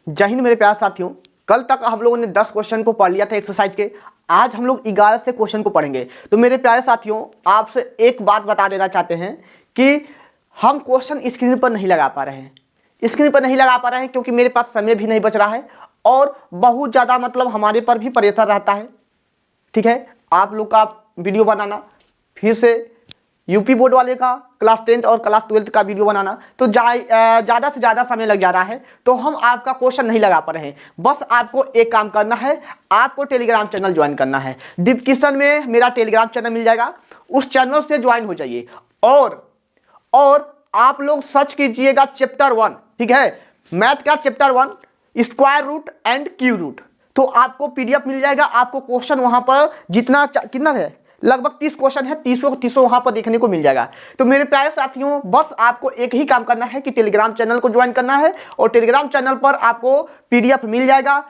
जय हिंद मेरे प्यारे साथियों। कल तक हम लोगों ने 10 क्वेश्चन को पढ़ लिया था एक्सरसाइज के। आज हम लोग 11 से क्वेश्चन को पढ़ेंगे। तो मेरे प्यारे साथियों, आपसे एक बात बता देना चाहते हैं कि हम क्वेश्चन स्क्रीन पर नहीं लगा पा रहे हैं। स्क्रीन पर नहीं लगा पा रहे हैं क्योंकि मेरे पास समय भी नहीं बच रहा है और बहुत ज़्यादा मतलब हमारे पर भी प्रेशर रहता है। ठीक है, आप लोग का वीडियो बनाना, फिर से यूपी बोर्ड वाले का क्लास 10th और क्लास 12th का वीडियो बनाना, तो ज़्यादा से ज़्यादा समय लग जा रहा है। तो हम आपका क्वेश्चन नहीं लगा पा रहे हैं। बस आपको एक काम करना है, आपको टेलीग्राम चैनल ज्वाइन करना है। डिस्क्रिप्शन में मेरा टेलीग्राम चैनल मिल जाएगा, उस चैनल से ज्वाइन हो जाइए। और आप लोग सर्च कीजिएगा चैप्टर 1, ठीक है, मैथ का chapter 1, square root and cube root. तो आपको पीडीएफ मिल जाएगा। आपको क्वेश्चन वहां पर कितना है, लगभग 30 क्वेश्चन है, 30 वहां पर देखने को मिल जाएगा। तो मेरे प्यारे साथियों, बस आपको एक ही काम करना है कि टेलीग्राम चैनल को ज्वाइन करना है और टेलीग्राम चैनल पर आपको पीडीएफ मिल जाएगा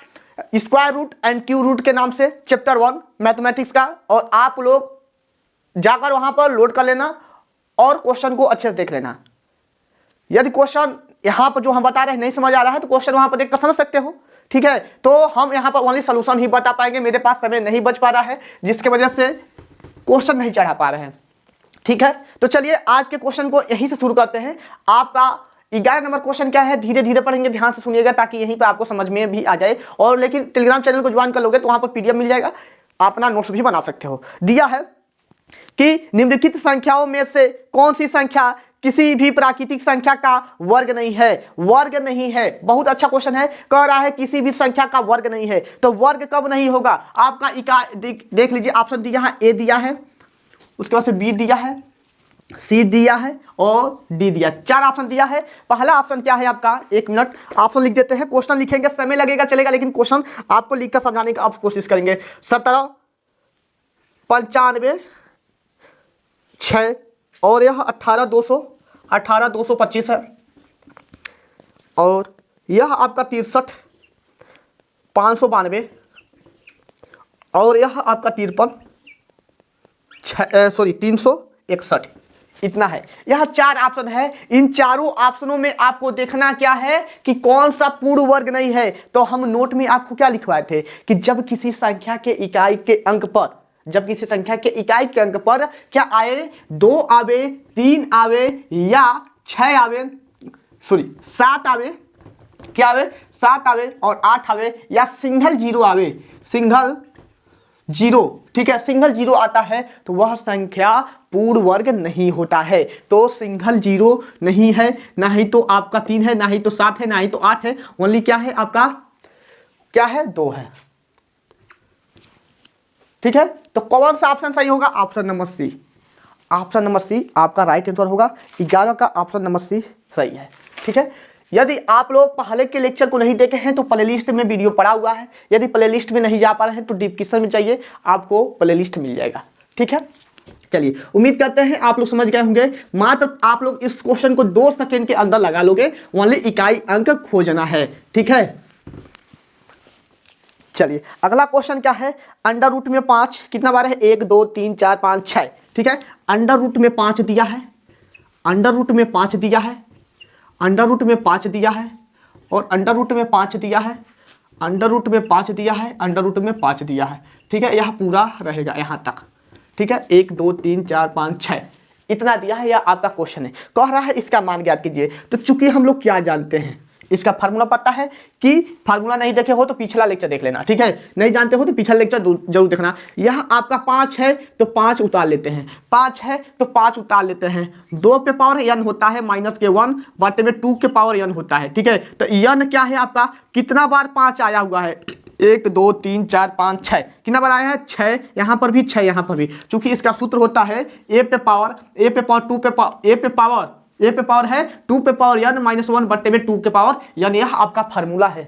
square root and cube root के नाम से, चैप्टर 1 मैथमेटिक्स का। और आप लोग जाकर वहां पर लोड कर लेना और क्वेश्चन को अच्छे से देख लेना। यदि क्वेश्चन यहाँ पर जो हम बता रहे हैं नहीं समझ आ रहा है तो क्वेश्चन वहां पर देखकर समझ सकते हो। ठीक है, तो हम यहाँ पर ओनली सोल्यूशन ही बता पाएंगे। मेरे पास समय नहीं बच पा रहा है, जिसके वजह से क्वेश्चन नहीं चढ़ा पा रहे हैं। ठीक है, तो चलिए आज के क्वेश्चन को यहीं से शुरू करते हैं। आपका 11 नंबर क्वेश्चन क्या है, धीरे धीरे पढ़ेंगे, ध्यान से सुनिएगा ताकि यहीं पर आपको समझ में भी आ जाए। और लेकिन टेलीग्राम चैनल को ज्वाइन कर लोगे तो वहां पर पीडीएफ मिल जाएगा, अपना नोट्स भी बना सकते हो। दिया है कि निम्नलिखित संख्याओं में से कौन सी संख्या किसी भी प्राकृतिक संख्या का वर्ग नहीं है। वर्ग नहीं है, बहुत अच्छा क्वेश्चन है। कह रहा है किसी भी संख्या का वर्ग नहीं है, तो वर्ग कब नहीं होगा। आपका देख लीजिए, ऑप्शन दिया है, ए दिया है, उसके बाद से बी दिया है, सी दिया है और डी दिया। 4 ऑप्शन दिया है। पहला ऑप्शन क्या है आपका, 1 मिनट ऑप्शन लिख देते हैं। क्वेश्चन लिखेंगे, समय लगेगा चलेगा, लेकिन क्वेश्चन आपको लिखकर समझाने का आप कोशिश करेंगे। 17 95 6 और यह 18 225 है और यह आपका 63 592 और यह आपका 361। इतना है। यह 4 ऑप्शन है। इन चारों ऑप्शनों में आपको देखना क्या है कि कौन सा पूर्ण वर्ग नहीं है। तो हम नोट में आपको क्या लिखवाए थे कि जब किसी संख्या के इकाई के अंक पर, जब किसी संख्या के इकाई के अंक पर क्या आए, 2 आवे, 3 आवे या 6 आवे, 7 आवे, क्या आवे, 7 आवे और 8 आवे या सिंगल जीरो आवे, सिंगल जीरो। ठीक है, सिंगल जीरो आता है तो वह संख्या पूर्ण वर्ग नहीं होता है। तो सिंगल जीरो नहीं है, ना ही तो आपका 3 है, ना ही तो 7 है, ना ही तो 8 है। ओनली क्या है आपका, क्या है, 2 है। ठीक है, तो कौन सा ऑप्शन सही होगा, option number C. Option number C आपका राइट आंसर होगा। 11 का ऑप्शन नंबर सी सही है। ठीक है, यदि आप लोग पहले के लेक्चर को नहीं देखे हैं तो प्लेलिस्ट में वीडियो पड़ा हुआ है। यदि प्लेलिस्ट में नहीं जा पा रहे हैं तो डिस्क्रिप्शन में जाइए, आपको प्लेलिस्ट मिल जाएगा। ठीक है, चलिए, उम्मीद करते हैं आप लोग समझ गए होंगे। मात्र आप लोग इस क्वेश्चन को 2 सेकेंड के अंदर लगा लोगे। ओनली इकाई अंक खोजना है। ठीक है, चलिए अगला क्वेश्चन क्या है, अंडर रूट में 5 कितना बार है, 1 2 3 4 5 6। ठीक है, अंडर रूट में 5 दिया है, अंडर रूट में 5 दिया है, अंडर रूट में 5 दिया है और अंडर रूट में 5 दिया है, अंडर रूट में 5 दिया है, अंडर रूट में 5 दिया है। ठीक है, यह पूरा रहेगा यहाँ तक। ठीक है, 1 2 3 4 5 6 इतना दिया है, यह आपका क्वेश्चन है। कह रहा है इसका मान ज्ञात कीजिए। तो चूंकि हम लोग क्या जानते हैं, इसका फार्मूला पता है कि फार्मूला नहीं देखे हो तो पिछला लेक्चर देख लेना। ठीक है, नहीं जानते हो तो पिछला लेक्चर जरूर देखना। यह आपका 5 है तो 5 उतार लेते हैं, 5 है तो 5 उतार लेते हैं। 2 पे पावर n होता है -1 बटे में 2 के पावर n होता है। ठीक है, तो n क्या है आपका, कितना बार 5 आया हुआ है, 1 2 3 4 5 6, कितना बार आया है, 6। यहाँ पर भी 6, यहाँ पर भी, चूंकि इसका सूत्र होता है a पे पावर 2 पे पावर a पे पावर है 2 पे पावर n -1 बट्टे में 2 के पावर n। यह आपका फार्मूला है।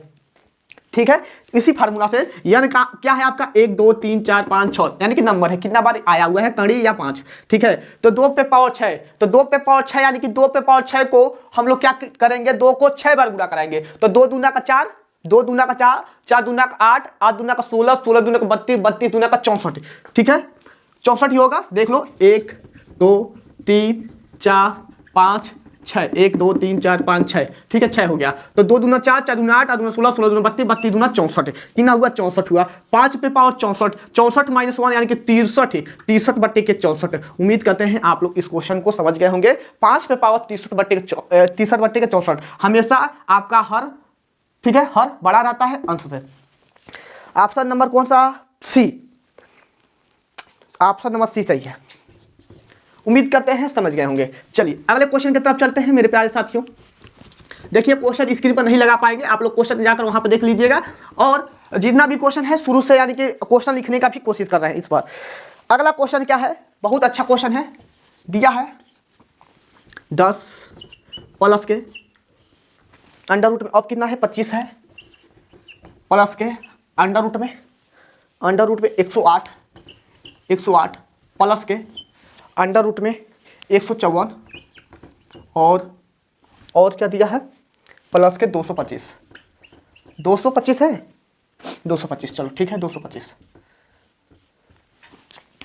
ठीक है, इसी फार्मूला से n का क्या है आपका, 1 2 3 4 5 6 यानी कि नंबर है, कितना बार आया हुआ है, कड़ी या 5। ठीक है, तो 2 पे पावर 6, तो 2 पे पावर 6 यानी कि 2 पे पावर 6 को हम लोग क्या करेंगे, 2 को 6 बार गुणा कराएंगे। तो 2 दूना का 4, 2 दूना का 4, 4 दूना का 8, 8 दूना का 16, 16 दूना का 32, 32 दूना का 64। ठीक है, 64 ही होगा। देख लो, 1 2 3 4 5 6, 1 2 3 4 5 6, ठीक है 6 हो गया। तो 2 दूना 4, 4 दूना 8, 8 दूना 16, 16 दूना 32, 32 दूना 64, कितना हुआ 64 हुआ। 5 पे पावर 64, 64 माइनस 1 यानी कि 63, 63 बट्टे के 64। उम्मीद करते हैं आप लोग इस क्वेश्चन को समझ गए होंगे। 5 पे पावर 63 बट्टे के 64 हमेशा आपका हर, ठीक है, हर बड़ा रहता है अंश से। ऑप्शन नंबर कौन सा? सी, ऑप्शन नंबर सी सही है। उम्मीद करते हैं समझ गए होंगे। चलिए अगले क्वेश्चन की तरफ चलते हैं मेरे प्यारे साथियों। देखिए क्वेश्चन स्क्रीन पर नहीं लगा पाएंगे, आप लोग क्वेश्चन जाकर वहां पर देख लीजिएगा, और जितना भी क्वेश्चन है शुरू से यानी कि क्वेश्चन लिखने का भी कोशिश कर रहे हैं इस बार। अगला क्वेश्चन क्या है? बहुत अच्छा क्वेश्चन है, दिया है 10 प्लस के अंडर रूट में, अब कितना है 25 है, प्लस के अंडर रूट में 108, 108 प्लस के अंडर रूट में 154, और क्या दिया है प्लस के 225, 225 है, 225, चलो ठीक है 225।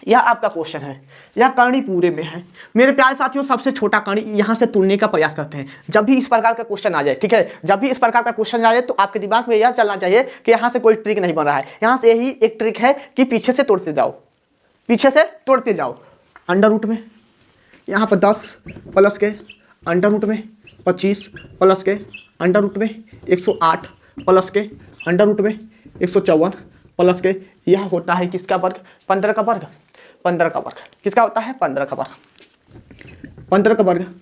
यह आपका क्वेश्चन है, यह करनी पूरे में है मेरे प्यारे साथियों। सबसे छोटा करनी यहाँ से तुलने का प्रयास करते हैं जब भी इस प्रकार का क्वेश्चन आ जाए, ठीक है, जब भी इस प्रकार का क्वेश्चन आ जाए तो आपके दिमाग में यह चलना चाहिए कि यहाँ से कोई ट्रिक नहीं बन रहा है, यहाँ से यही एक ट्रिक है कि पीछे से तोड़ते जाओ, पीछे से तोड़ते जाओ। अंडर रूट में यहाँ पर 10 प्लस के अंडर रूट में 25 प्लस के अंडर रूट में 108 प्लस के अंडर रूट में 154 प्लस के, यह होता है किसका वर्ग? 15 का वर्ग, 15 का वर्ग किसका होता है? 15 का वर्ग, 15 का वर्ग,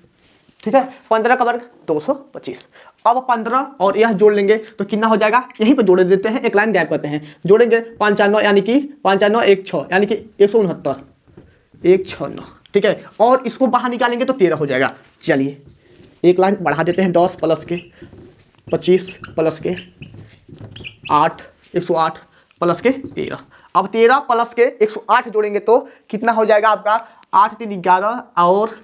ठीक है 15 का वर्ग 225। अब 15 और यह जोड़ लेंगे तो कितना हो जाएगा? यहीं पर जोड़ देते हैं, एक लाइन गैप करते हैं, जोड़ेंगे 5 यानी कि 5 1 6 यानी कि 169, 169, ठीक है, और इसको बाहर निकालेंगे तो 13 हो जाएगा। चलिए एक लाइन बढ़ा देते हैं, 10 प्लस के 25 प्लस के 8, 108 प्लस के 13। अब 13 प्लस के 108 जोड़ेंगे तो कितना हो जाएगा आपका? 8 3 11 और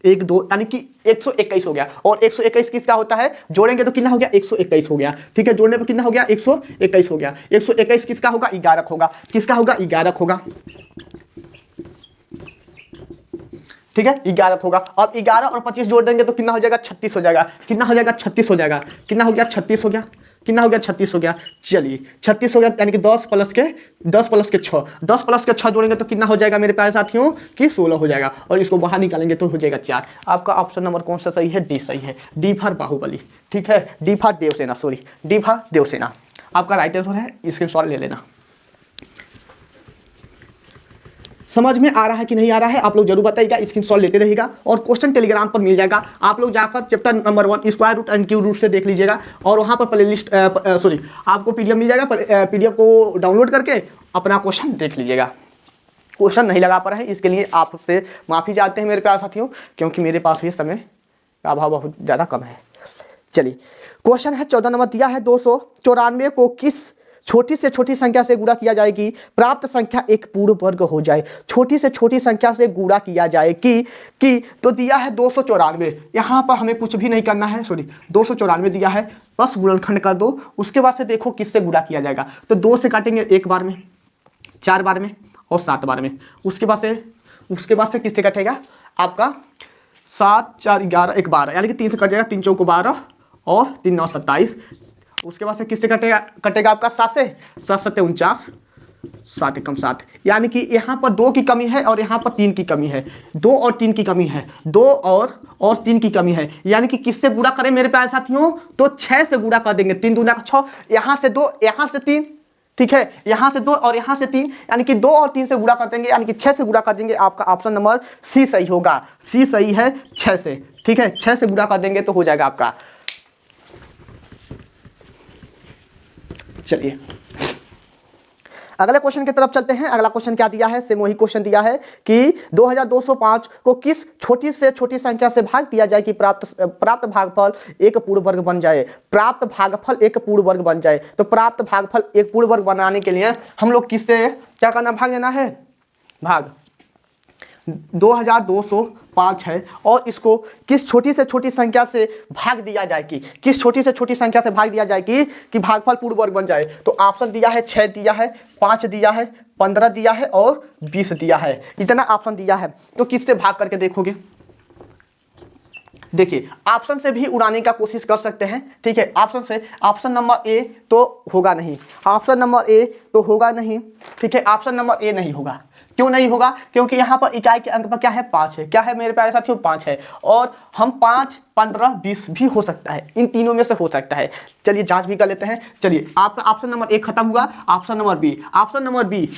1 2 यानी कि 121 हो गया। और 121 किसका होता है? जोड़ेंगे तो कितना हो गया? 121 हो गया, ठीक है, जोड़ने पर कितना हो गया? 121 हो गया। 121 किसका होगा? 11 होगा, किसका होगा? 11 होगा, ठीक है 11 होगा। अब 11 और 25 जोड़ देंगे तो कितना हो जाएगा? 36 हो जाएगा, कितना हो जाएगा? 36 हो जाएगा, कितना हो गया? 36 हो गया, कितना हो गया? 36 हो गया। चलिए 36 हो गया यानी कि 10 प्लस के 6, 10 प्लस के 6 जोड़ेंगे तो कितना हो जाएगा मेरे प्यारे साथियों? कि 16 हो जाएगा, और इसको बाहर निकालेंगे तो हो जाएगा 4। आपका ऑप्शन नंबर कौन सा सही है? डी सही है, डी फॉर बाहुबली, ठीक है, D for Devasena, sorry D for Devasena आपका राइट आंसर है। स्क्रीनशॉट ले लेना। समझ में आ रहा है कि नहीं आ रहा है आप लोग जरूर बताइएगा, स्क्रीनशॉट लेते रहिएगा, और क्वेश्चन टेलीग्राम पर मिल जाएगा, आप लोग जाकर chapter number 1 square root and cube root से देख लीजिएगा, और वहाँ पर प्लेलिस्ट सॉरी आपको पीडीएफ मिल जाएगा, पीडीएफ को डाउनलोड करके अपना क्वेश्चन देख लीजिएगा। क्वेश्चन नहीं लगा पा रहे हैं इसके लिए आपसे माफ़ी चाहते हैं मेरे प्यारे साथियों, क्योंकि मेरे पास भी समय का अभाव बहुत ज़्यादा कम है। चलिए क्वेश्चन है 14 नंबर दिया है, 294 को किस छोटी से छोटी संख्या से गुणा किया जाए कि प्राप्त संख्या एक पूर्ण वर्ग हो जाए? छोटी से छोटी संख्या से गुणा किया जाए कि तो दिया है 294, यहाँ पर हमें कुछ भी नहीं करना है, सॉरी 294 दिया है, बस गुणनखंड कर दो, उसके बाद से देखो किससे गुणा किया जाएगा। तो 2 से काटेंगे 1 बार में, 4 बार में और 7 बार में, उसके बाद से किससे कटेगा आपका? 7 4 11 1 12 यानी कि 3 से कट जाएगा, 3 चौको 12 और 3 9 27। उसके बाद से किससे कटेगा आपका? 7 से, 7 7 49, 7 एकम 7, यानी कि यहाँ पर 2 की कमी है और यहाँ पर 3 की कमी है, 2 और 3 की कमी है, 2 और 3 की कमी है, यानी कि किससे गुणा करें मेरे प्यारे साथियों? तो 6 से गुणा कर देंगे, 3 दूना 6, यहाँ से 2 यहाँ से 3, ठीक है, यहाँ से 2 और यहाँ से 3, यानी कि 2 और 3 से गुणा कर देंगे, यानी कि 6 से गुणा कर देंगे। आपका ऑप्शन नंबर सी सही होगा, सी सही है 6 से, ठीक है, 6 से गुणा कर देंगे तो हो जाएगा आपका। चलिए अगले क्वेश्चन की तरफ चलते हैं। अगला क्वेश्चन क्या दिया है? सेम वही क्वेश्चन दिया है कि 2205 को किस छोटी से छोटी संख्या से भाग दिया जाए कि प्राप्त भागफल एक पूर्ण वर्ग बन जाए? प्राप्त भागफल एक पूर्ण वर्ग बन जाए। तो प्राप्त भागफल एक पूर्ण वर्ग बनाने के लिए हम लोग किससे क्या करना? भाग लेना है, भाग 2205 है, और इसको किस छोटी से छोटी संख्या से भाग दिया जाए कि किस छोटी से छोटी संख्या से भाग दिया जाए कि भागफल पूर्ण वर्ग बन जाए। तो ऑप्शन दिया है 6 दिया है, 5 दिया है, 15 दिया है और 20 दिया है, इतना ऑप्शन दिया है। तो किससे भाग करके देखोगे? देखिए ऑप्शन से भी उड़ाने का कोशिश कर सकते हैं, ठीक है। ऑप्शन से, ऑप्शन नंबर ए तो होगा नहीं, ऑप्शन नंबर ए तो होगा नहीं, ठीक है। ऑप्शन नंबर ए नहीं होगा। क्यों नहीं होगा? क्योंकि यहाँ पर इकाई के अंक पर क्या है? 5 है। क्या है मेरे प्यारे साथियों? 5 है। और हम 5, 15, 20 भी हो सकता है, इन तीनों में से हो सकता है। चलिए जांच भी कर लेते हैं। चलिए आपका ऑप्शन नंबर 1 खत्म हुआ। Option number B, option number B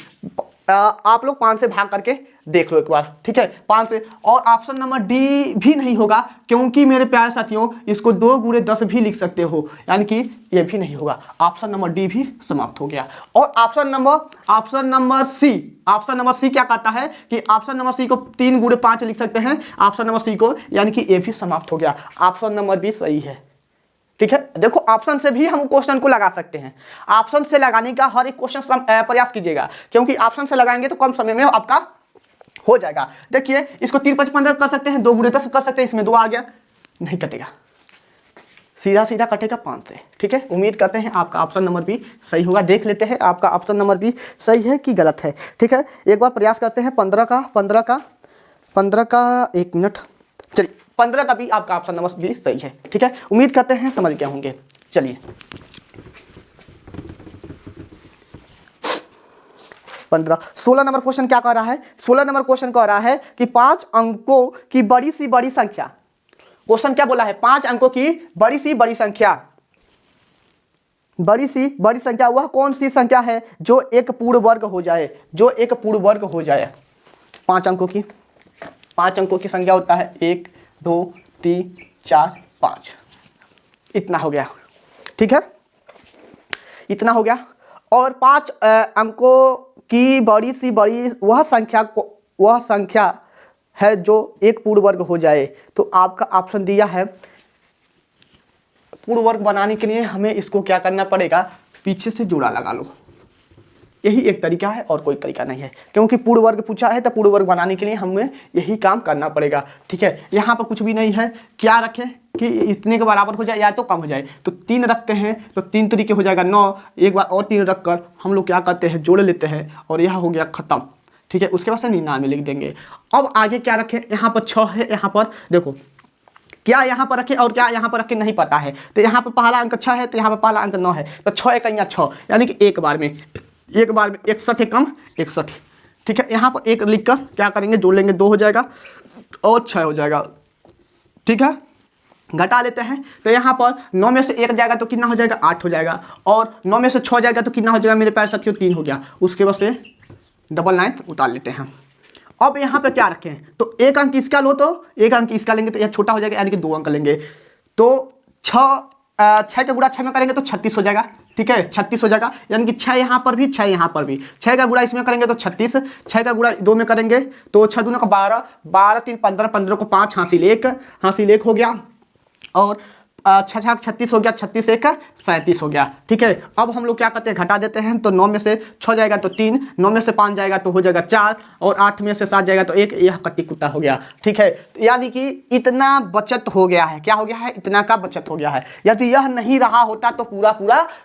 आप लोग 5 से भाग करके देख लो एक बार, ठीक है, 5 से। और ऑप्शन नंबर डी भी नहीं होगा, क्योंकि मेरे प्यारे साथियों इसको 2 गुणे 10 भी लिख सकते हो, यानी कि ये भी नहीं होगा। ऑप्शन नंबर डी भी समाप्त हो गया। और option number C, option number C क्या कहता है कि ऑप्शन नंबर सी को 3 गुणे 5 लिख सकते हैं, ऑप्शन नंबर सी को, यानी कि ये भी समाप्त हो गया। ऑप्शन नंबर बी सही है, ठीक है। देखो ऑप्शन से भी हम क्वेश्चन को लगा सकते हैं। ऑप्शन से लगाने का हर एक क्वेश्चन प्रयास कीजिएगा, क्योंकि ऑप्शन से लगाएंगे तो कम समय में आपका हो जाएगा। देखिए इसको 3, 5, 15 कर सकते हैं, 2 गुणे 10 कर सकते हैं, इसमें 2 आ गया, नहीं कटेगा, सीधा सीधा कटेगा 5 से, ठीक है। उम्मीद करते हैं आपका ऑप्शन नंबर बी सही होगा। देख लेते हैं आपका ऑप्शन नंबर बी सही है कि गलत है, ठीक है। एक बार प्रयास करते हैं 15 का 1 मिनट। चलिए 15 का भी आपका ऑप्शन नंबर बी सही है, ठीक है। उम्मीद करते हैं समझ गए होंगे। चलिए 16 नंबर क्वेश्चन क्या कह रहा है? 16 नंबर क्वेश्चन कह रहा है कि 5 अंकों की बड़ी सी बड़ी संख्या। क्वेश्चन क्या बोला है? 5 अंकों की बड़ी सी बड़ी संख्या। बड़ी सी बड़ी संख्या वह कौन सी संख्या है जो एक पूर्ण वर्ग हो जाए? जो एक पूर्ण वर्ग हो जाए। 5 अंकों की संख्या होता है 1, 2, 3, 4, 5। इतना हो गया, ठीक है, इतना हो गया। और 5 अंकों की बड़ी सी बड़ी वह संख्या है जो एक पूर्ण वर्ग हो जाए। तो आपका ऑप्शन दिया है, पूर्ण वर्ग बनाने के लिए हमें इसको क्या करना पड़ेगा? पीछे से जोड़ा लगा लो। यही एक तरीका है और कोई तरीका नहीं है, क्योंकि पूर्ण वर्ग पूछा है तो पूर्ण वर्ग बनाने के लिए हमें यही काम करना पड़ेगा, ठीक है। यहाँ पर कुछ भी नहीं है, क्या रखें कि इतने के बराबर हो जाए या तो कम हो जाए। तो 3 रखते हैं तो 3 तरीके हो जाएगा 9। एक बार और 3 रख कर हम लोग क्या करते हैं? जोड़ लेते हैं और यह हो गया ख़त्म, ठीक है। उसके बाद से 99 लिख देंगे। अब आगे क्या रखें? यहाँ पर 6 है, यहाँ पर देखो क्या यहाँ पर रखें और क्या यहाँ पर रखें नहीं पता है। तो यहाँ पर पहला अंक 6 है, तो यहाँ पर पहला अंक 9 है, तो 6 एकैया 6, यानी कि एक बार में 61 है, कम 61, ठीक है। यहाँ पर 1 लिख कर क्या करेंगे? जोड़ लेंगे, 2 हो जाएगा और 6 हो जाएगा, ठीक है। घटा लेते हैं तो यहाँ पर 9 में से 1 जाएगा तो कितना हो जाएगा? 8 हो जाएगा। और 9 में से 6 जाएगा तो कितना हो जाएगा मेरे प्यारे साथियों? 3 हो गया। उसके बाद से 99 उतार लेते हैं। अब यहाँ पे क्या रखें? तो 1 अंक इसका लो तो 1 अंक इसका लेंगे तो यह छोटा हो जाएगा, यानी कि 2 अंक लेंगे। तो 6 का गुणा 6 में करेंगे तो 36 हो जाएगा, ठीक है, 36 हो जाएगा। यानी कि 6 यहाँ पर भी, 6 यहाँ पर भी, 6 का गुणा इसमें करेंगे तो 36, 6 का गुणा 2 में करेंगे तो 6 दूना का 12, 12 3 15, 15 को 5 हासिल 1 हो गया। और 6 6 36 हो गया, 36 1 37 हो गया, ठीक है। अब हम लोग क्या करते हैं? घटा देते हैं। तो 9 में से 6 जाएगा तो 3, 9 में से 5 जाएगा तो हो जाएगा 4, और 8 में से 7 जाएगा तो 1, यह कट्टी कुत्ता हो गया, ठीक है। यानी कि इतना बचत हो गया है। क्या हो गया है? इतना का बचत हो गया है। यदि यह नहीं रहा होता तो पूरा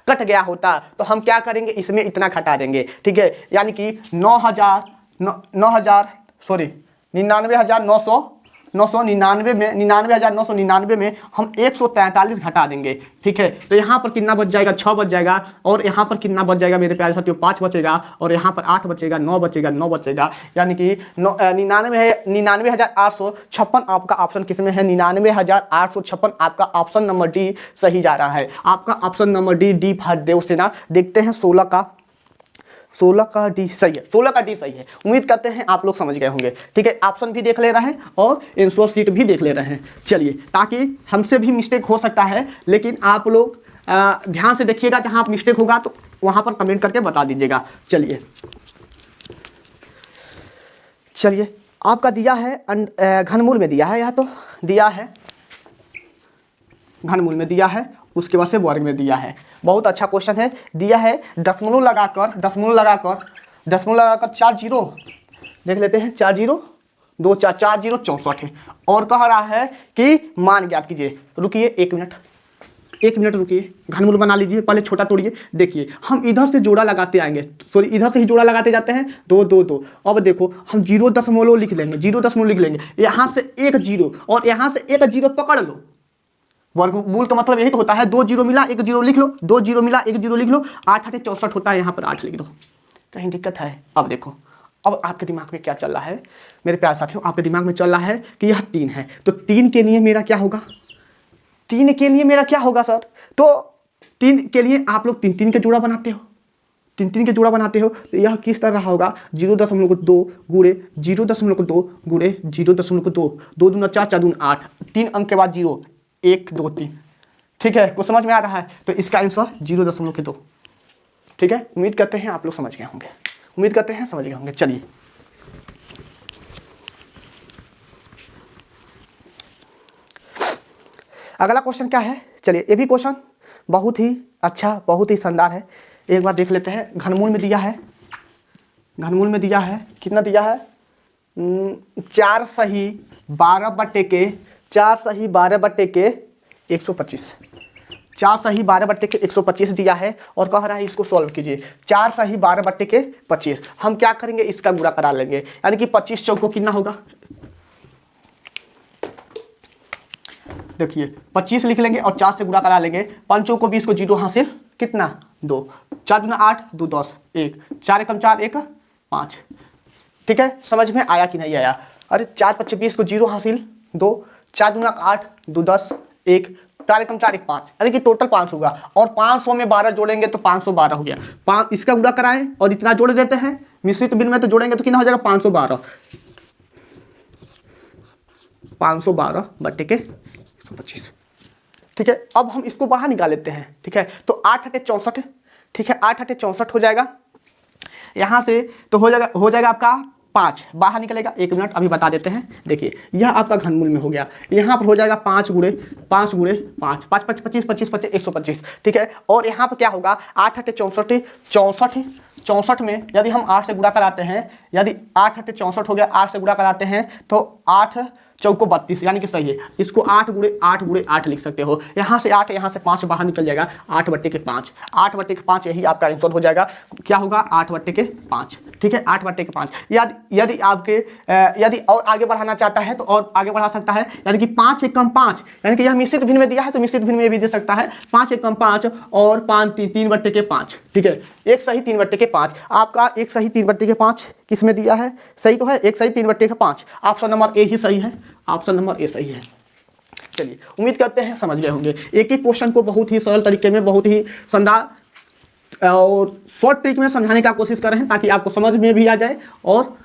कट गया होता। तो हम क्या करेंगे? इसमें इतना घटा देंगे, ठीक है। यानी कि 99,999 में 99,999 में हम 143 घटा देंगे, ठीक है। तो यहाँ पर कितना बच जाएगा? 6 बच जाएगा। और यहाँ पर कितना बच जाएगा मेरे प्यारे साथियों? 5 बचेगा। और यहाँ पर 8 बचेगा, 9 बचेगा, यानी कि 99,856 आपका ऑप्शन किस में है? 99,856 आपका ऑप्शन नंबर डी सही जा रहा है। आपका ऑप्शन नंबर डी भारदेव सेना। देखते हैं 16 का डी सही है, 16 का डी सही है। उम्मीद करते हैं आप लोग समझ गए होंगे, ठीक है। ऑप्शन भी देख ले रहे हैं और आंसर शीट भी देख ले रहे हैं। चलिए, ताकि हमसे भी मिस्टेक हो सकता है, लेकिन आप लोग ध्यान से देखिएगा। जहाँ आप मिस्टेक होगा तो वहाँ पर कमेंट करके बता दीजिएगा। चलिए आपका दिया है घनमूल में दिया है, यह तो दिया है घनमूल में दिया है, उसके बाद से वर्ग में दिया है। बहुत अच्छा क्वेश्चन है। दिया है दशमलव लगाकर 4 जीरो देख लेते हैं। 4 0 2 4 64 है। और कह रहा है कि मान ज्ञात कीजिए। रुकिए 1 मिनट, एक मिनट रुकिए, घनमूल बना लीजिए, पहले छोटा तोड़िए। देखिए हम इधर से जोड़ा लगाते आएंगे, सॉरी इधर से ही जोड़ा लगाते जाते हैं, 2 2 2। अब देखो हम 0.0 लिख लेंगे, 0.0 लिख लेंगे, यहाँ से एक 0 और यहाँ से एक 0 पकड़ लो। वर्गमूल का मतलब यही तो होता है, 2 0 मिला 1 0 लिख लो, 2 0 मिला 1 0 लिख लो, 8 8 64 होता है, यहाँ पर 8 लिख दो। कहीं दिक्कत है? अब देखो अब आपके दिमाग में क्या चल रहा है मेरे प्यारे साथियों, आपके दिमाग में चल रहा है कि यह 3 है, तो 3 के लिए मेरा क्या होगा, 3 के लिए मेरा क्या होगा सर? तो 3 के लिए आप लोग 3 3 के जोड़ा बनाते हो, 3 3 के जोड़ा बनाते हो, तो यह किस तरह होगा, 0.2 गुणे 0.2 गुणे 0.2, 2 दूना 4 4 दूना 8, 3 अंक के बाद 0 1 2 3। ठीक है, कुछ समझ में आ रहा है? तो इसका आंसर 0.2। ठीक है, उम्मीद करते हैं आप लोग समझ गए होंगे, उम्मीद करते हैं समझ गए होंगे। चलिए अगला क्वेश्चन क्या है, चलिए ये भी क्वेश्चन बहुत ही अच्छा, बहुत ही शानदार है, एक बार देख लेते हैं। घनमूल में दिया है, घनमूल में दिया है, कितना दिया है, 4 सही 12 बट्टे के 4 सही 12 बट्टे के 125, 4 सही 12 बट्टे के 125 दिया है और कह रहा है इसको सॉल्व कीजिए। 4 सही 12 बट्टे के 25, हम क्या करेंगे, इसका गुणा करा लेंगे, यानी कि 25 चौको कितना होगा, देखिए 25 लिख लेंगे और 4 से गुणा करा लेंगे, 5 चौको 20 को 0 हासिल, कितना 2, 4 दूना 8 2 10 1, 4 एकम 4 1 5। ठीक है, समझ में आया कि नहीं आया? अरे 4 5 20 को 0 हासिल 2, 4 दूना 8 2 10 1, 4 एकम 4 1 5, यानी कि टोटल 5 होगा और 500 में 12 जोड़ेंगे तो 512 हो गया। 5 इसका गुणा कराएं और इतना जोड़ देते हैं, मिश्रित भिन्न में तो जोड़ेंगे तो कितना हो जाएगा, 512, 512 बट्टे के 125। ठीक है, अब हम इसको बाहर निकाल लेते हैं। ठीक है, तो 8 8 64, ठीक है 8 8 64 हो जाएगा, यहाँ से तो हो जाएगा आपका 5 बाहर निकलेगा, 1 मिनट अभी बता देते हैं। देखिए यह आपका घनमूल में हो गया, यहाँ पर हो जाएगा 5 गुणे 5 गुणे 5 5 5 25 25 25 125। ठीक है, और यहाँ पर क्या होगा, 8 8 64 64 64 में यदि हम 8 से गुणा कराते हैं, यदि 8 8 64 हो गया, 8 से गुणा कराते हैं तो 8 चौको 32, यानी कि सही है, इसको 8 गुणे 8 लिख सकते हो। यहाँ से 8 यहाँ से 5 बाहर निकल जाएगा, 8 बट्टे के 5, 8 बट्टे के 5 यही आपका आंसर हो जाएगा। क्या होगा, 8 बट्टे के 5। ठीक है, 8 बट्टे के 5। यदि आपके यदि और आगे बढ़ाना चाहता है तो और आगे बढ़ा सकता है, यानी कि 5 एकम 5, यानी कि यह मिश्रित भिन्न में दिया है तो मिश्रित भिन्न में भी दे सकता है, 5 एकम 5 और 5 3 बट्टे के 5। ठीक है, 1 सही 3 बट्टे के 5, आपका 1 सही 3 बट्टे के 5 किस में दिया है, सही तो है, 1 सही 3 बट्टे के 5, ऑप्शन नंबर ए ही सही है, ऑप्शन नंबर ए सही है। चलिए उम्मीद करते हैं समझ गए होंगे। एक एक क्वेश्चन को बहुत ही सरल तरीके में, बहुत ही शानदार और शॉर्ट ट्रिक में समझाने का कोशिश कर रहे हैं, ताकि आपको समझ में भी आ जाए और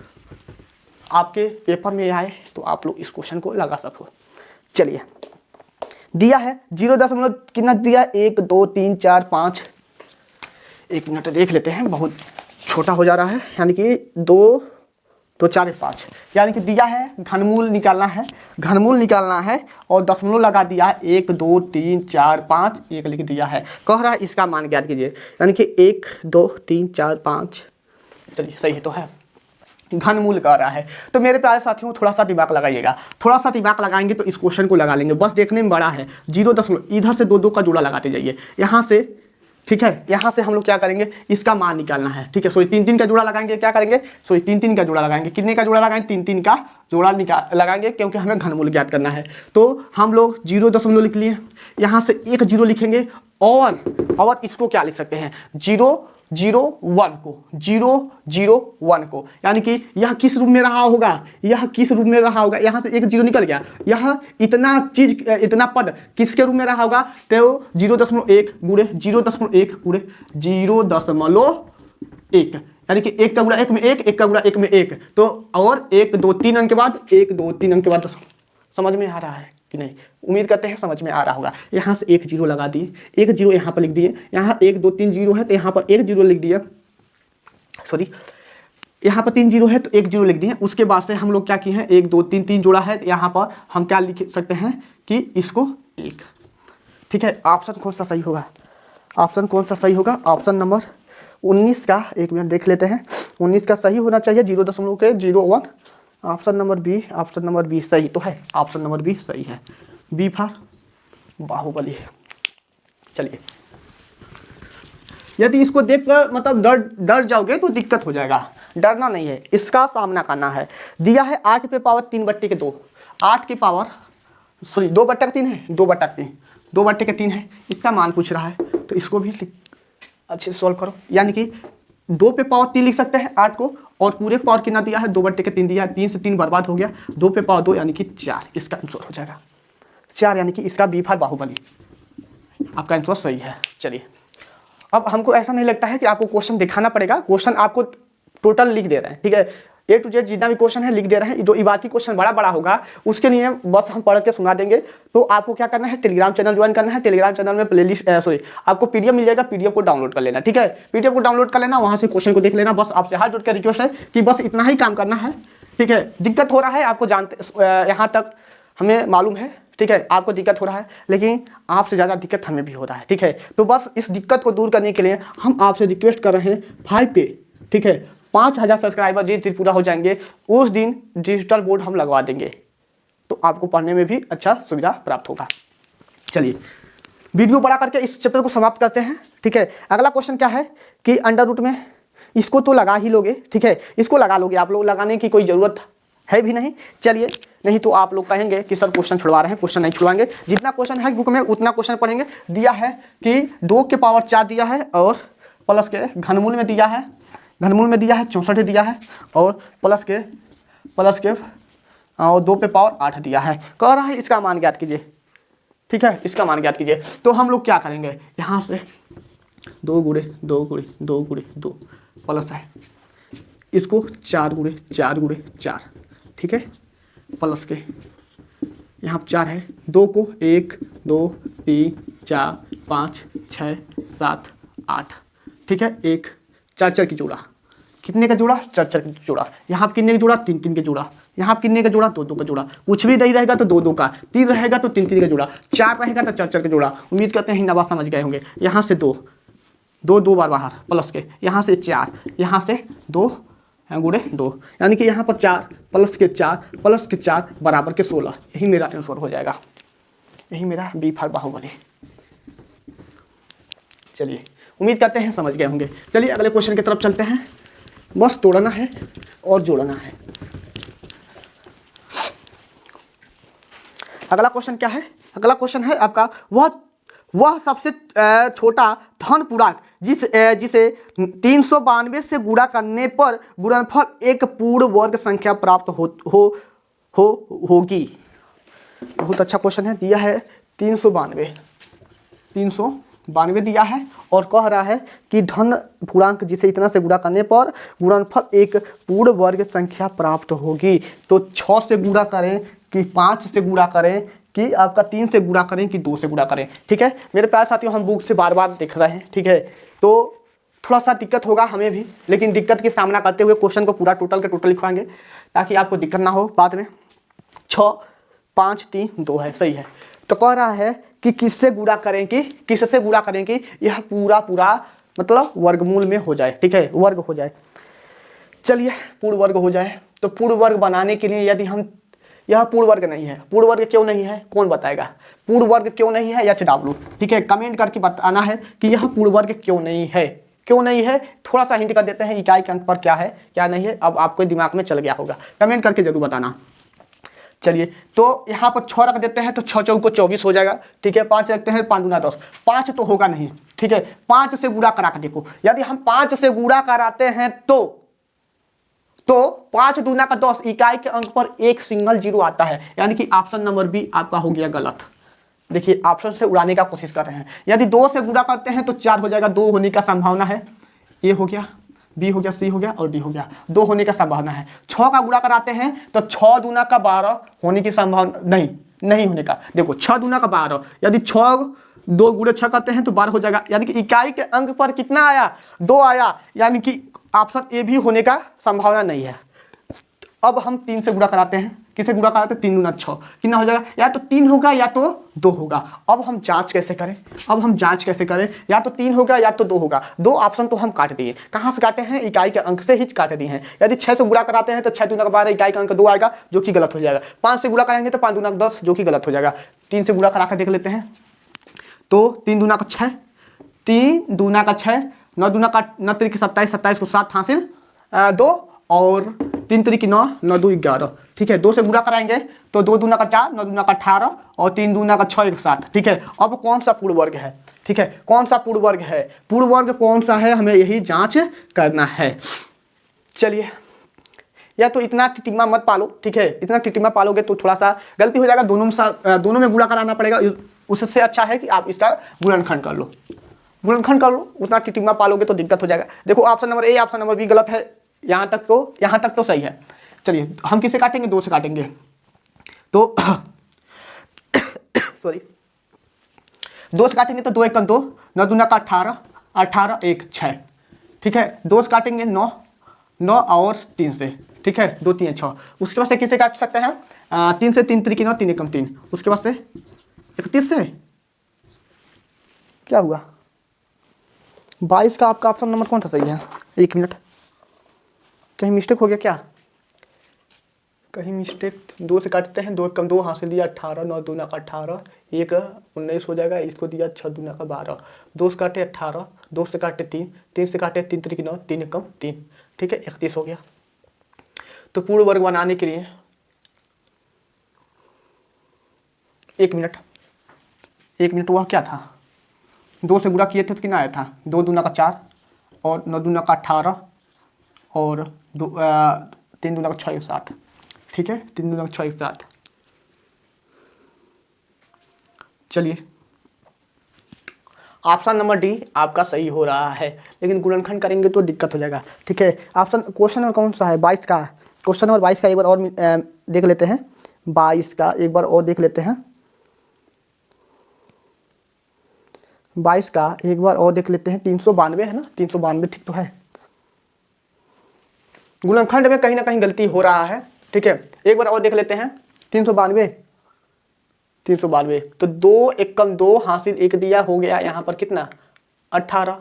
आपके पेपर में आए तो आप लोग इस क्वेश्चन को लगा सको। चलिए दिया है 0. कितना दिया, 1 2 3 4 5, 1 मिनट देख लेते हैं, बहुत छोटा हो जा रहा है, यानी कि 2 2 4 5, यानी कि दिया है घनमूल निकालना है, घनमूल निकालना है और दशमलव लगा दिया है, 1 2 3 4 5 1 लिख दिया है, कह रहा है इसका मान ज्ञात कीजिए, यानी कि 1 2 3 4 5। चलिए सही है तो है, घनमूल कह रहा है। तो मेरे प्यारे साथियों थोड़ा सा दिमाग लगाइएगा, थोड़ा सा दिमाग लगाएंगे तो इस क्वेश्चन को लगा लेंगे, बस देखने में बड़ा है। 0. इधर से 2 2 का जोड़ा लगाते जाइए, यहाँ से, ठीक है, यहाँ से हम लोग क्या करेंगे, इसका मान निकालना है। ठीक है, सॉरी 3 3 का जोड़ा लगाएंगे, क्या करेंगे, सॉरी 3 3 का जोड़ा लगाएंगे, कितने का जोड़ा लगाएंगे, 3 3 का जोड़ा लगाएंगे, क्योंकि हमें घनमूल ज्ञात करना है। तो हम लोग 0. लिख लिए, यहाँ से 1 0 लिखेंगे और इसको क्या लिख सकते हैं, 0 0 1 को, 0 0 1 को, यानी कि यह किस रूप में रहा होगा, यह किस रूप में रहा होगा, यहाँ से 1 0 निकल गया, यह इतना चीज, इतना पद किसके रूप में रहा होगा, तो 0.1 गुणे 0.1 गुणे 0.1, यानी कि 1 का गुणा 1 में 1, 1 का गुणा 1 में 1, तो और 1 2 3 अंक के बाद 1 2 3 अंक के बाद। समझ में आ रहा है कि नहीं, उम्मीद करते हैं समझ में आ रहा होगा। यहाँ से 1 0 लगा दिए, 1 0 यहाँ पर लिख दिए, यहाँ 1 2 3 0 है तो यहाँ पर 1 0 लिख दिया, सॉरी यहाँ पर 3 0 है तो 1 0 लिख दिए। उसके बाद से हम लोग क्या किए हैं, 1 2 3 3 जोड़ा है तो यहाँ पर हम क्या लिख सकते हैं कि इसको 1। ठीक है, ऑप्शन कौन सा सही होगा, ऑप्शन कौन सा सही होगा, ऑप्शन नंबर 19 का, 1 मिनट देख लेते हैं, 19 का सही होना चाहिए, 0.01, option number B, option number B सही तो है, ऑप्शन नंबर बी सही है, बी फॉर बाहुबली। चलिए, यदि इसको देखकर मतलब डर जाओगे तो दिक्कत हो जाएगा, डरना नहीं है, इसका सामना करना है। दिया है 8 पे पावर 3/2, 8 की पावर सॉरी 2/3 है, 2/3, 2/3 है, इसका मान पूछ रहा है, तो इसको भी अच्छे से सॉल्व करो। यानी कि 2 पे पावर 3 लिख सकते हैं 8 को, और पूरे पावर कितना दिया है 2/3 दिया है, 3 से 3 बर्बाद हो गया, 2 पे पावर 2 यानी कि 4, इसका आंसर हो जाएगा 4, यानी कि इसका बी फॉर बाहुबली, आपका आंसर सही है। चलिए, अब हमको ऐसा नहीं लगता है कि आपको क्वेश्चन दिखाना पड़ेगा, क्वेश्चन आपको टोटल लिख दे रहे हैं, ठीक है, A to Z जितना भी क्वेश्चन है लिख दे रहे हैं। जो बाकी क्वेश्चन बड़ा होगा उसके लिए बस हम पढ़ के सुना देंगे। तो आपको क्या करना है, टेलीग्राम चैनल ज्वाइन करना है, टेलीग्राम चैनल में प्लेलिस्ट आपको PDF मिल जाएगा, PDF को डाउनलोड कर लेना, ठीक है, PDF को डाउनलोड कर लेना, वहाँ से क्वेश्चन को देख लेना। बस आपसे हाथ जोड़ के रिक्वेस्ट है कि बस इतना ही काम करना है, ठीक है। दिक्कत हो रहा है आपको, जानते यहाँ तक हमें मालूम है, ठीक है, आपको दिक्कत हो रहा है, लेकिन आपसे ज़्यादा दिक्कत हमें भी हो रहा है, ठीक है। तो बस इस दिक्कत को दूर करने के लिए हम आपसे रिक्वेस्ट कर रहे हैं 5K, ठीक है, 5000 सब्सक्राइबर जिस दिन पूरा हो जाएंगे उस दिन डिजिटल बोर्ड हम लगवा देंगे, तो आपको पढ़ने में भी अच्छा सुविधा प्राप्त होगा। चलिए, वीडियो बड़ा करके इस चैप्टर को समाप्त करते हैं, ठीक है। अगला क्वेश्चन क्या है कि अंडर रूट में, इसको तो लगा ही लोगे, ठीक है, इसको लगा लोगे आप लोग, लगाने की कोई ज़रूरत है भी नहीं। चलिए, नहीं तो आप लोग कहेंगे कि सर क्वेश्चन छुड़वा रहे हैं, क्वेश्चन नहीं छुड़वाएंगे, जितना क्वेश्चन है बुक में उतना क्वेश्चन पढ़ेंगे। दिया है कि 2 के पावर 4 दिया है, और प्लस के घनमूल में दिया है, घनमूल में दिया है 64 दिया है, और प्लस के और 2 पे पावर 8 दिया है। कह रहा है इसका मान ज्ञात कीजिए, ठीक है, इसका मान ज्ञात कीजिए। तो हम लोग क्या करेंगे, यहाँ से 2 गुणे 2 गुणे 2 गुणे 2 प्लस है, इसको 4 गुणे 4 गुणे 4, ठीक है, प्लस के यहाँ 4 है, 2 को 1 2 3 4 5 6 7 8, ठीक है, 1 4 की जोड़ा, कितने का जोड़ा 4 की जोड़ा, यहाँ कितने का जोड़ा 3 के जोड़ा, यहाँ कितने का जोड़ा 2 का जोड़ा, कुछ भी नहीं रहेगा तो 2 का, 3 रहेगा तो 3 का जोड़ा, 4 रहेगा तो 4 का जोड़ा। उम्मीद करते हैं हिंदा बात समझ गए होंगे। यहाँ से 2 बार बाहर प्लस के, यहाँ से 4, यहाँ से 2 गुणे 2, यानी कि यहाँ पर 4 प्लस के 4 बराबर के 16, यही मेरा आंसर हो जाएगा, यही मेरा बी फॉर बाहुबली। चलिए, उम्मीद करते हैं समझ गए होंगे। चलिए अगले क्वेश्चन की तरफ चलते हैं, बस तोड़ना है और जोड़ना है। अगला क्वेश्चन क्या है, अगला क्वेश्चन है आपका वह सबसे छोटा धन पूर्णांक जिसे 392 से गुणा करने पर गुणनफल एक पूर्ण वर्ग संख्या प्राप्त होगी। बहुत अच्छा क्वेश्चन है। दिया है 392 दिया है, और कह रहा है कि धन पूर्णांक जिसे इतना से गुणा करने पर गुणनफल एक पूर्ण वर्ग संख्या प्राप्त होगी। तो 6 से गुणा करें कि 5 से गुणा करें कि आपका 3 से गुणा करें कि 2 से गुणा करें, ठीक है मेरे प्यारे साथियों। हम बुक से बार बार देख रहे हैं, ठीक है, तो थोड़ा सा दिक्कत होगा हमें भी, लेकिन दिक्कत की सामना करते हुए क्वेश्चन को पूरा टोटल के टोटल लिखवाएंगे ताकि आपको दिक्कत ना हो बाद में। 6 5 3 2 है, सही है। तो कह रहा है कि किससे गुणा करें कि यह पूरा मतलब वर्गमूल में हो जाए, ठीक है, वर्ग हो जाए। चलिए पूर्ण वर्ग हो जाए। तो पूर्ण वर्ग बनाने के लिए यदि हम, यह पूर्ण वर्ग नहीं है, पूर्ण वर्ग क्यों नहीं है, कौन बताएगा पूर्ण वर्ग क्यों नहीं है, HW, ठीक है, कमेंट करके बताना है कि यह पूर्ण वर्ग क्यों नहीं है। थोड़ा सा हिंट कर देते हैं इकाई के अंक पर क्या है क्या नहीं है, अब आपके दिमाग में चल गया होगा, कमेंट करके जरूर बताना। चलिए तो यहाँ पर 6 रख देते हैं तो 6 चौको 24 हो जाएगा, ठीक है। 5 रखते हैं 5 दूना 10, 5 तो होगा नहीं, ठीक है। 5 से गुणा करा कर देखो, यदि हम 5 से गुणा कराते हैं तो 5 दूना का 10, इकाई के अंक पर एक सिंगल जीरो आता है, यानी कि ऑप्शन नंबर बी आपका हो गया गलत। देखिए ऑप्शन से उड़ाने का कोशिश कर रहे हैं। यदि 2 से गुणा करते हैं तो 4 हो जाएगा, 2 होने का संभावना है, ए हो गया, बी हो गया, सी हो गया और डी हो गया, 2 होने का संभावना है। 6 का गुणा कराते हैं तो 6 दूना का 12 होने की संभावना नहीं होने का। देखो 6 दूना का 12, यदि 6 2 गुणे 6 करते हैं तो 12 हो जाएगा, यानी कि इकाई के अंक पर कितना आया, 2 आया, यानी कि ऑप्शन ए भी होने का संभावना नहीं है। अब हम 3 से गुणा कराते हैं, किसे गुणा कराते हैं 3 दूना 6, कितना हो जाएगा, या तो 3 होगा या तो 2 होगा। अब हम जांच कैसे करें, या तो 3 होगा या तो 2 होगा। 2 ऑप्शन तो हम काट दिए, कहाँ से काटे हैं, इकाई के अंक से ही काटे दिए हैं। यदि 6 से गुणा कराते हैं तो 6 दूना का 12, इकाई का अंक 2 आएगा जो कि गलत हो जाएगा। 5 से गुणा करेंगे तो 5 दूना 10 जो कि गलत हो जाएगा। 3 से गुणा करा कर देख लेते हैं, तो 3 दूना का 6, 3 दूना का 6, 9 दूना का 9 तरीके 27, 27 को 7 हासिल 2 और 3 तरीके 9, 9 2 11। ठीक है, 2 से गुणा कराएंगे तो 2 दूना का 4, 9 दूना का 18 और 3 दूना का 6 एक साथ। ठीक है, अब कौन सा पूर्ण वर्ग है? ठीक है, कौन सा पूर्ण वर्ग है? पूर्ण वर्ग कौन सा है, हमें यही जांच करना है। चलिए, या तो इतना टिटिमा मत पालो। ठीक है, इतना टिटिमा पालोगे तो थोड़ा सा गलती हो जाएगा, दोनों में गुणा कराना पड़ेगा। उससे अच्छा है कि आप इसका गुणनखंड कर लो, गुणनखंड कर लो। उतना टिटिमा पालोगे तो दिक्कत हो जाएगा। देखो option number A, option number B गलत है। यहाँ तक तो सही है। चलिए, हम किसे काटेंगे? 2 से काटेंगे तो सॉरी, 2 से काटेंगे तो 2 1 2, 9 दूना का 18, 18 1 6। ठीक है, 2 से काटेंगे 9, 9 और 3 से। ठीक है, 2 3 6। उसके बाद से किसे काट सकते हैं? 3 से 3 तरीके 9, 3 एकम 3। उसके बाद से 31 से क्या हुआ? 22 का आपका ऑप्शन नंबर कौन सा सही है? 1 मिनट, कहीं मिस्टेक हो गया क्या? कहीं मिस्टेक। 2 से काटते हैं, 2 कम 2 हासिल दिया 18, 9 दूना का 18, 1 19 हो जाएगा। इसको दिया 6 दूना का 12, 2 से काटे 18, 2 से काटे 3, 3 से काटे 3 तरीके 9, 3 कम 3। ठीक है, 31 हो गया। तो पूर्ण वर्ग बनाने के लिए 1 मिनट, 1 मिनट वह क्या था? 2 से गुणा किए थे तो कितना आया था? 2 दूना का 4 और 9 दूना का 18 और 3 दूना का 6 एक साथ। ठीक है, 3 दूना का 6 एक साथ। चलिए, ऑप्शन नंबर डी आपका सही हो रहा है, लेकिन गुणनखंड करेंगे तो दिक्कत हो जाएगा। ठीक है, क्वेश्चन नंबर कौन सा है? 22 का। क्वेश्चन नंबर 22 का एक बार और देख लेते हैं। 22 का एक बार और देख लेते हैं। 22 का एक बार और देख लेते हैं। 392 है ना? 392 ठीक तो है। गुणनखंड में कहीं ना कहीं गलती हो रहा है। ठीक है, एक बार और देख लेते हैं। 392 तो 2 1 कम 2 हासिल 1 दिया, हो गया यहाँ पर कितना? 18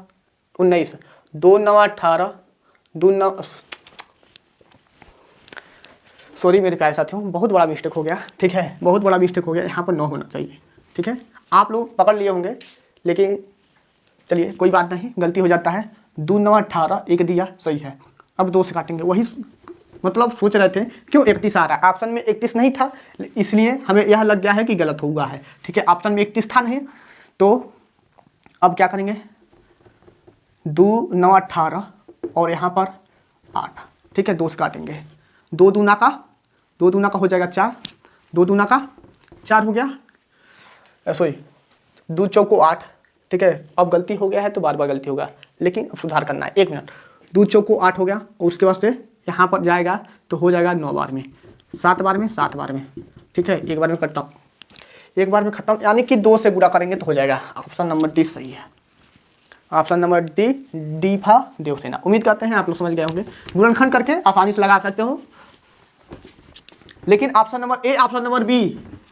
19, 2 9 18, 2 9, सॉरी मेरे प्यारे साथियों, बहुत बड़ा मिस्टेक हो गया। ठीक है, बहुत बड़ा मिस्टेक हो गया, यहाँ पर 9 होना चाहिए। ठीक है, आप लोग पकड़ लिए होंगे, लेकिन चलिए कोई बात नहीं, गलती हो जाता है। 2 9 18, 1 दिया, सही है। अब 2 से काटेंगे, वही मतलब सोच रहे थे क्यों 31 आ रहा है। ऑप्शन में 31 नहीं था, इसलिए हमें यह लग गया है कि गलत हुआ है। ठीक है, ऑप्शन में 31 था नहीं, तो अब क्या करेंगे? 2 9 18 और यहाँ पर 8। ठीक है, 2 से काटेंगे। 2 दूना का हो जाएगा 4, 2 दूना का 4 हो गया। सॉरी, 2 चौको 8। ठीक है, अब गलती हो गया है तो बार बार गलती होगा, लेकिन अब सुधार करना है। 1 मिनट। 2 चौको 8 हो गया, और उसके बाद से यहाँ पर जाएगा तो हो जाएगा 9 बार में, 7 बार में, 7 बार में। ठीक है, एक बार में खत्म, एक बार में खत्म, यानी कि 2 से गुणा करेंगे तो हो जाएगा। ऑप्शन नंबर डी सही है। Option number D, Deepa Devasena. उम्मीद करते हैं आप लोग समझ गए होंगे। गुणनखंड करके आसानी से लगा सकते हो, लेकिन option number A, option number B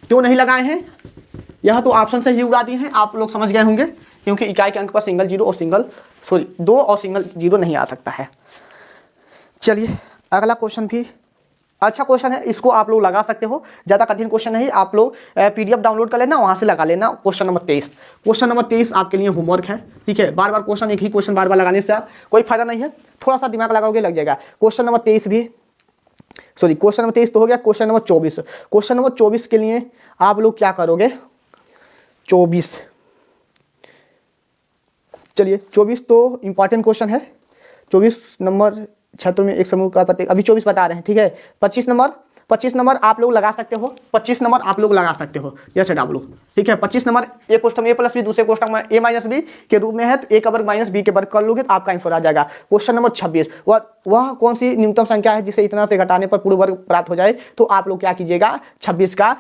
क्यों नहीं लगाए हैं? यह तो ऑप्शन से ही उड़ा दिए हैं, आप लोग समझ गए होंगे, क्योंकि इकाई के अंक पर सिंगल जीरो और दो और सिंगल जीरो नहीं आ सकता है। चलिए, अगला क्वेश्चन भी अच्छा क्वेश्चन है, इसको आप लोग लगा सकते हो, ज़्यादा कठिन क्वेश्चन नहीं। आप लोग PDF डाउनलोड कर लेना, वहाँ से लगा लेना। क्वेश्चन नंबर 23, क्वेश्चन नंबर 23 आपके लिए होमवर्क है। ठीक है, बार बार क्वेश्चन, एक ही क्वेश्चन बार बार लगाने से कोई फायदा नहीं है, थोड़ा सा दिमाग लगाओगे लग जाएगा। क्वेश्चन नंबर 23 भी, सॉरी क्वेश्चन नंबर 23 तो हो गया। क्वेश्चन नंबर 24, क्वेश्चन नंबर 24 के लिए आप लोग क्या करोगे? 24, चलिए 24 तो इंपॉर्टेंट क्वेश्चन है। 24 नंबर छात्रों में एक समूह का प्रत्येक, अभी 24 बता रहे हैं। ठीक है, 25 नंबर आप लोग लगा सकते हो। 25 नंबर आप लोग लगा सकते हो, यह चढ़ा लो। ठीक है, 25 नंबर एक कोष्ठक में a प्लस बी, दूसरे कोष्ठक में a माइनस बी के रूप में है, तो a का वर्ग माइनस b के वर्ग कर लोगे तो आपका आंसर आ जाएगा। क्वेश्चन नंबर 26, वह कौन सी न्यूनतम संख्या है जिसे इतना से घटाने पर पूर्ण वर्ग प्राप्त हो जाए? तो आप लोग क्या कीजिएगा? 26 का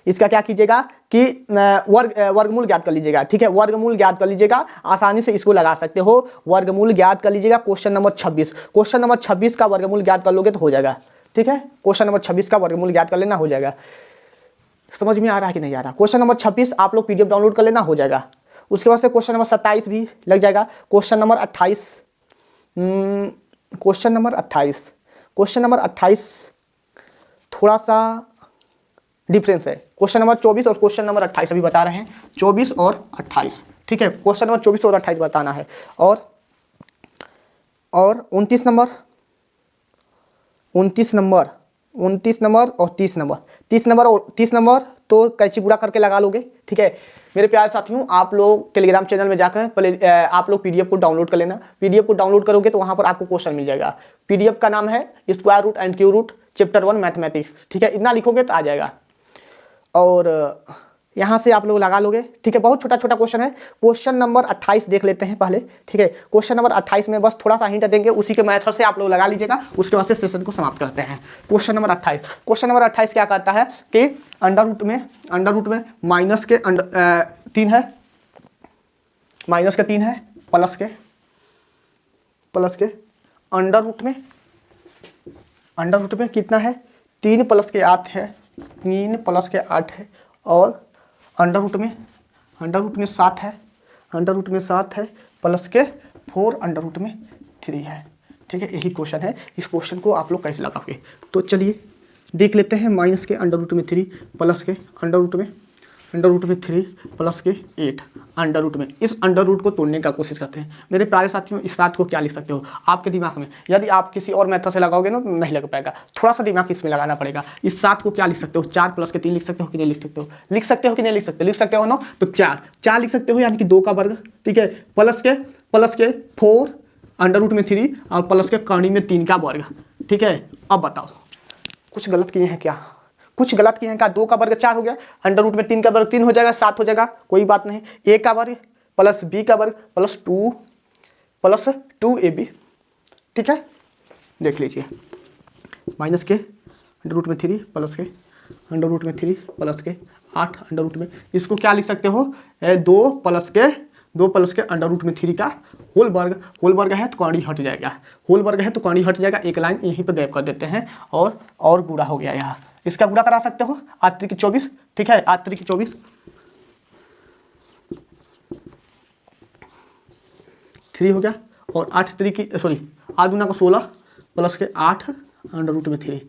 इसका क्या कीजिएगा कि वर्गमूल ज्ञात कर लीजिएगा। ठीक है, वर्गमूल ज्ञात कर लीजिएगा, आसानी से इसको लगा सकते हो। वर्गमूल ज्ञात कर लीजिएगा। क्वेश्चन नंबर 26 का वर्गमूल ज्ञात कर लोगे तो हो जाएगा। ठीक है, क्वेश्चन नंबर 26 का वर्गमूल ज्ञात कर लेना, हो जाएगा। समझ में आ रहा है कि नहीं आ रहा? क्वेश्चन नंबर 26 आप लोग PDF डाउनलोड कर लेना, हो जाएगा। उसके बाद से क्वेश्चन नंबर 27 भी लग जाएगा। क्वेश्चन नंबर 28 थोड़ा सा डिफरेंस है। क्वेश्चन नंबर 24 और क्वेश्चन नंबर 28 अभी बता रहे हैं, 24 और 28, ठीक है। क्वेश्चन नंबर 24 और 28 बताना है। और 29 नंबर, 29 नंबर, 29 नंबर और 30 नंबर, 30 नंबर और 30 नंबर तो कैंची पूरा करके लगा लोगे, ठीक है। मेरे प्यारे साथियों, आप लोग टेलीग्राम चैनल में जाकर पहले आप लोग पीडीएफ को डाउनलोड कर लेना। पीडीएफ को डाउनलोड करोगे तो वहाँ पर आपको क्वेश्चन मिल जाएगा। पीडीएफ का नाम है square root and cube root chapter 1 mathematics, ठीक है। इतना लिखोगे तो आ जाएगा और यहाँ से आप लोग लगा लोगे, ठीक है। बहुत छोटा छोटा क्वेश्चन है। क्वेश्चन नंबर 28 देख लेते हैं पहले, ठीक है। क्वेश्चन नंबर 28 में बस थोड़ा सा हिंट देंगे, उसी के मेथड से आप लोग लगा लीजिएगा, उसके बाद से सेशन को समाप्त करते हैं। क्वेश्चन नंबर 28, क्वेश्चन नंबर 28 क्या कहता है कि अंडर रूट में माइनस के 3 है, माइनस के 3 है, प्लस के अंडर रूट में कितना है, 3 प्लस के 8 है, 3 प्लस के 8 है, और अंडर रूट में 7 है, अंडर रूट में 7 है, प्लस के 4 अंडर रूट में 3 है, ठीक है। यही क्वेश्चन है। इस क्वेश्चन को आप लोग कैसे लगाओगे तो चलिए देख लेते हैं। माइनस के अंडर रूट में 3 प्लस के अंडर रूट में 3 प्लस के 8 अंडर रूट में, इस अंडर रूट को तोड़ने का कोशिश करते हैं। मेरे प्यारे साथियों, इस बात को क्या लिख सकते हो आपके दिमाग में, यदि आप किसी और मेथड से लगाओगे ना तो नहीं लग पाएगा, थोड़ा सा दिमाग इसमें लगाना पड़ेगा। इस 7 को क्या लिख सकते हो, 4 प्लस के 3 लिख सकते हो कि नहीं लिख सकते हो, लिख सकते हो कि नहीं लिख सकते हो ना, तो 4 लिख सकते हो, यानी कि 2 का वर्ग, ठीक है, प्लस के 4 अंडर रूट में 3 और प्लस के कर्ण में 3 का वर्ग, ठीक है। अब बताओ कुछ गलत किए हैं क्या, 2 का वर्ग 4 हो गया, अंडर रूट में 3 का वर्ग 3 हो जाएगा, 7 हो जाएगा, कोई बात नहीं। a का वर्ग प्लस b का वर्ग प्लस 2ab, ठीक है। देख लीजिए, माइनस के अंडर रूट में 3 प्लस के अंडर रूट में 3 प्लस के 8 अंडर रूट में, इसको क्या लिख सकते हो, 2 प्लस के अंडर रूट में 3 का होल वर्ग है तो कौड़ी हट जाएगा, होल वर्ग है तो कौड़ी हट जाएगा। एक लाइन यहीं पर गैप कर देते हैं और गुणा हो गया, यहाँ इसका गुणा करा सकते हो, 8 त्रिक 24, ठीक है, 8 त्रिक 24, 3 हो गया, और 8 दूना को 16 प्लस के 8 अंडर रूट में 3,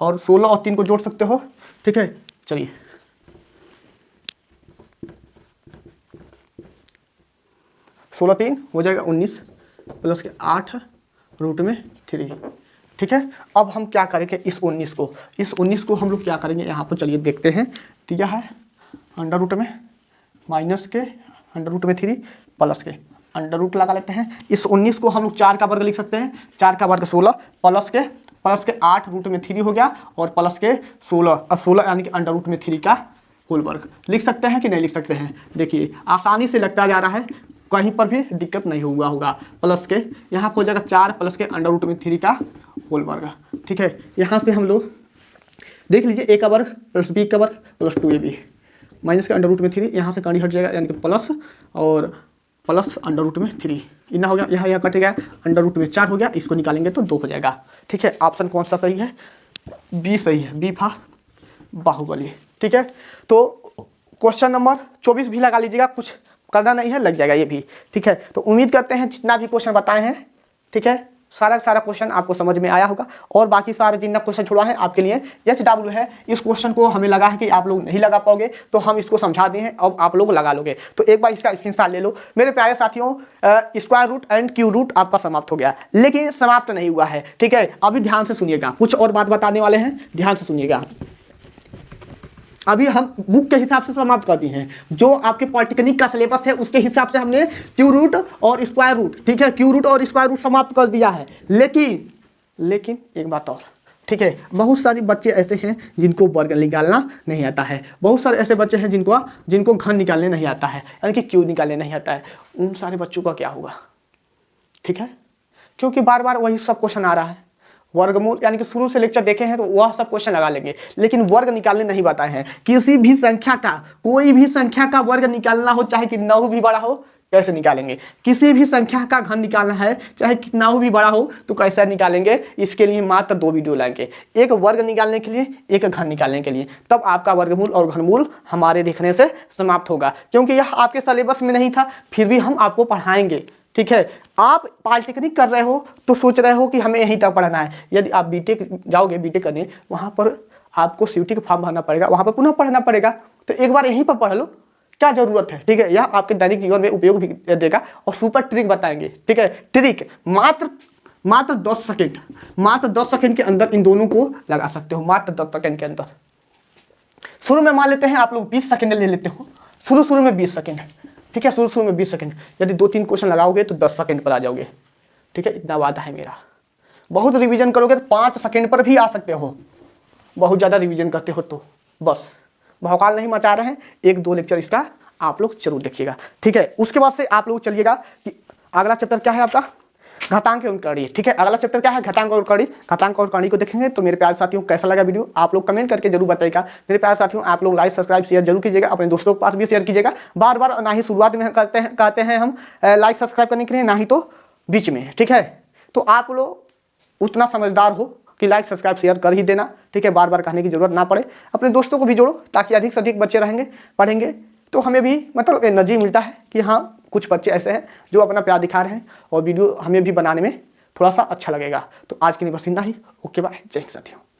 और 16 और 3 को जोड़ सकते हो, ठीक है। चलिए 16 3 हो जाएगा 19 प्लस के 8 रूट में 3, ठीक है। अब हम क्या करेंगे, इस 19 को हम लोग क्या करेंगे, यहाँ पर चलिए देखते हैं। दिया है अंडर रूट में माइनस के अंडर रूट में 3 प्लस के अंडर रूट लगा लेते हैं। इस 19 को हम लोग 4 का वर्ग लिख सकते हैं, 4 का वर्ग 16 प्लस के 8 रूट में 3 हो गया, और प्लस के 16 यानी कि अंडर रूट में 3 का होल वर्ग लिख सकते हैं कि नहीं लिख सकते हैं। देखिए आसानी से लगता जा रहा है, कहीं पर भी दिक्कत नहीं हुआ होगा। प्लस के यहाँ पर हो जाएगा 4 प्लस के अंडर रूट में 3 का होल वर्ग, ठीक है। यहाँ से हम लोग देख लीजिए, a का वर्ग प्लस b का वर्ग प्लस 2ab, माइनस के अंडर रूट में 3, यहाँ से कहानी हट जाएगा, यानी कि प्लस अंडर रूट में 3, इतना हो गया, यहाँ कट गया, अंडर रूट में 4 हो गया, इसको निकालेंगे तो 2 हो जाएगा, ठीक है। ऑप्शन कौन सा सही है, बी सही है, बी था बाहुबली, ठीक है। तो क्वेश्चन नंबर 24 भी लगा लीजिएगा, कुछ करना नहीं है, लग जाएगा ये भी, ठीक है। तो उम्मीद करते हैं जितना भी क्वेश्चन बताए हैं, ठीक है, सारा क्वेश्चन आपको समझ में आया होगा। और बाकी सारे जितना क्वेश्चन छोड़ा है आपके लिए HW है। इस क्वेश्चन को हमें लगा है कि आप लोग नहीं लगा पाओगे, तो हम इसको समझा दिए हैं, अब आप लोग लगा लोगे। तो एक बार इसका स्क्रीनशॉट ले लो मेरे प्यारे साथियों। Square root and cube root आपका समाप्त हो गया, लेकिन समाप्त नहीं हुआ है, ठीक है। अभी ध्यान से सुनिएगा, कुछ और बात बताने वाले हैं, ध्यान से सुनिएगा। अभी हम बुक के हिसाब से समाप्त कर दिए हैं, जो आपके पॉलिटेक्निक का सिलेबस है उसके हिसाब से हमने क्यू रूट और स्क्वायर रूट, ठीक है, क्यू रूट और स्क्वायर रूट समाप्त कर दिया है। लेकिन एक बात और, ठीक है, बहुत सारे बच्चे ऐसे हैं जिनको वर्ग निकालना नहीं आता है, बहुत सारे ऐसे बच्चे हैं जिनको घन निकालने नहीं आता है, यानी कि क्यू निकालने नहीं आता है। उन सारे बच्चों का क्या होगा, ठीक है, क्योंकि बार बार वही सब क्वेश्चन आ रहा है। वर्गमूल यानी कि शुरू से लेक्चर देखे हैं तो वह सब क्वेश्चन लगा लेंगे, लेकिन वर्ग निकालने नहीं बताए हैं। किसी भी संख्या का, कोई भी संख्या का वर्ग निकालना हो, चाहे कितना भी बड़ा हो, कैसे निकालेंगे। किसी भी संख्या का घन निकालना है, चाहे कितना भी बड़ा हो, तो कैसे निकालेंगे। इसके लिए मात्र 2 वीडियो लाएंगे, एक वर्ग निकालने के लिए, एक घन निकालने के लिए। तब आपका वर्गमूल और घनमूल हमारे देखने से समाप्त होगा, क्योंकि यह आपके सिलेबस में नहीं था, फिर भी हम आपको पढ़ाएंगे, ठीक है। आप पॉलिटेक्निक कर रहे हो तो सोच रहे हो कि हमें यहीं तक पढ़ना है। यदि आप बीटेक जाओगे, बीटेक करने, वहाँ पर आपको सीयूटी का फॉर्म भरना पड़ेगा, वहाँ पर पुनः पढ़ना पड़ेगा। तो एक बार यहीं पर पढ़ लो, क्या जरूरत है, ठीक है। यह आपके दैनिक जीवन में उपयोग भी देगा और सुपर ट्रिक बताएंगे, ठीक है। ट्रिक मात्र 10 सेकेंड, मात्र 10 सेकेंड के अंदर इन दोनों को लगा सकते हो, मात्र 10 सेकेंड के अंदर। शुरू में मान लेते हैं आप लोग 20 सेकेंड ले लेते हो, शुरू में 20 सेकेंड, ठीक है, शुरू में 20 सेकेंड। यदि 2-3 क्वेश्चन लगाओगे तो 10 सेकेंड पर आ जाओगे, ठीक है। इतना वादा है मेरा। बहुत रिवीजन करोगे तो 5 सेकेंड पर भी आ सकते हो, बहुत ज़्यादा रिवीजन करते हो तो। बस भौकाल नहीं मचा रहे हैं, 1-2 लेक्चर इसका आप लोग जरूर देखिएगा, ठीक है। उसके बाद से आप लोग चलिएगा कि अगला चैप्टर क्या है आपका, घातांक एवं कड़ी, ठीक है। अगला चैप्टर क्या है, घातांक और कड़ी। घातांक और कड़ी को देखेंगे। तो मेरे प्यारे साथियों कैसा लगा वीडियो आप लोग कमेंट करके जरूर बताइएगा। मेरे प्यारे साथियों आप लोग लाइक सब्सक्राइब शेयर जरूर कीजिएगा, अपने दोस्तों के पास भी शेयर कीजिएगा। बार बार ना ही शुरुआत में कहते हैं हम लाइक सब्सक्राइब करने के लिए, ना ही तो बीच में, ठीक है। तो आप लोग उतना समझदार हो कि लाइक सब्सक्राइब शेयर कर ही देना, ठीक है। बार बार कहने की जरूरत ना पड़े। अपने दोस्तों को भी जोड़ो ताकि अधिक से अधिक बच्चे रहेंगे, पढ़ेंगे तो हमें भी मतलब एनर्जी मिलता है कि हाँ कुछ बच्चे ऐसे हैं जो अपना प्यार दिखा रहे हैं और वीडियो हमें भी बनाने में थोड़ा सा अच्छा लगेगा। तो आज के लिए बस इतना ही। ओके बाय, जय हिंद साथियों।